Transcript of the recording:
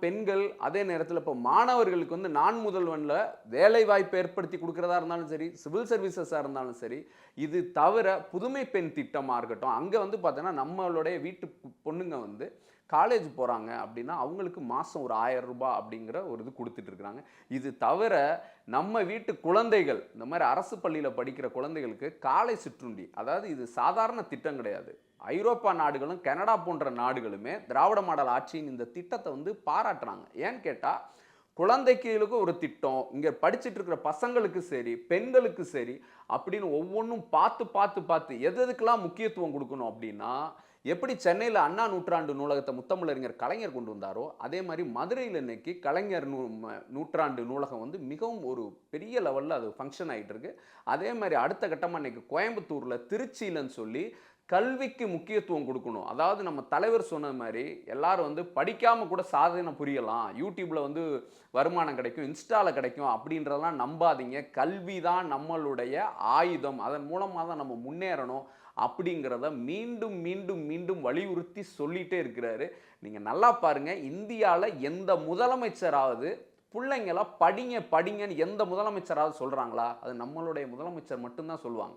பெண்கள் அதே நேரத்தில் இப்போ மாணவர்களுக்கு வந்து நான் முதல்வன்ல வேலை வாய்ப்பு ஏற்படுத்தி கொடுக்கறதா இருந்தாலும் சரி, சிவில் சர்வீசஸாக இருந்தாலும் சரி, இது தவிர புதுமை பெண் திட்டமாக இருக்கட்டும், அங்கே வந்து பார்த்தீங்கன்னா நம்மளுடைய வீட்டு பொண்ணுங்க வந்து காலேஜ் போகிறாங்க அப்படின்னா அவங்களுக்கு மாதம் ஒரு ரூ. 1000 அப்படிங்கிற ஒரு இது கொடுத்துட்டு இருக்கிறாங்க. இது தவிர நம்ம வீட்டு குழந்தைகள் இந்த மாதிரி அரசு பள்ளியில் படிக்கிற குழந்தைகளுக்கு காலை சிற்றுண்டி, அதாவது இது சாதாரண திட்டம் கிடையாது. ஐரோப்பா நாடுகளும் கனடா போன்ற நாடுகளுமே திராவிட மாடல் ஆட்சியின் இந்த திட்டத்தை வந்து பாராட்டுறாங்க. ஏன்னு கேட்டால் குழந்தைகளுக்கு ஒரு திட்டம், இங்கே படிச்சுட்டு இருக்கிற பசங்களுக்கு சரி, பெண்களுக்கு சரி அப்படின்னு ஒவ்வொன்றும் பார்த்து பார்த்து பார்த்து எது எதுக்கெல்லாம் முக்கியத்துவம் கொடுக்கணும் அப்படின்னா, எப்படி சென்னையில் அண்ணா நூற்றாண்டு நூலகத்தை முத்தமிழறிஞர் கலைஞர் கொண்டு வந்தாரோ, அதே மாதிரி மதுரையில் இன்னைக்கு கலைஞர் நூற்றாண்டு நூலகம் வந்து மிகவும் ஒரு பெரிய லெவலில் அது ஃபங்க்ஷன் ஆகிட்டு இருக்கு. அதே மாதிரி அடுத்த கட்டமாக இன்னைக்கு கோயம்புத்தூரில், திருச்சியிலன்னு சொல்லி கல்விக்கு முக்கியத்துவம் கொடுக்கணும். அதாவது நம்ம தலைவர் சொன்ன மாதிரி எல்லாரும் வந்து படிக்காம கூட சாதனை புரியலாம், யூடியூப்ல வந்து வருமானம் கிடைக்கும், இன்ஸ்டால கிடைக்கும் அப்படின்றதெல்லாம் நம்பாதீங்க. கல்வி தான் நம்மளுடைய ஆயுதம், அதன் மூலமாக தான் நம்ம முன்னேறணும் அப்படிங்கிறத மீண்டும் மீண்டும் மீண்டும் வலியுறுத்தி சொல்லிட்டே இருக்கிறாரு. நீங்க நல்லா பாருங்க, இந்தியாவில் எந்த முதலமைச்சராவது பிள்ளைங்கள படிங்க படிங்கன்னு எந்த முதலமைச்சராவது சொல்றாங்களா? அது நம்மளுடைய முதலமைச்சர் மட்டும்தான் சொல்லுவாங்க.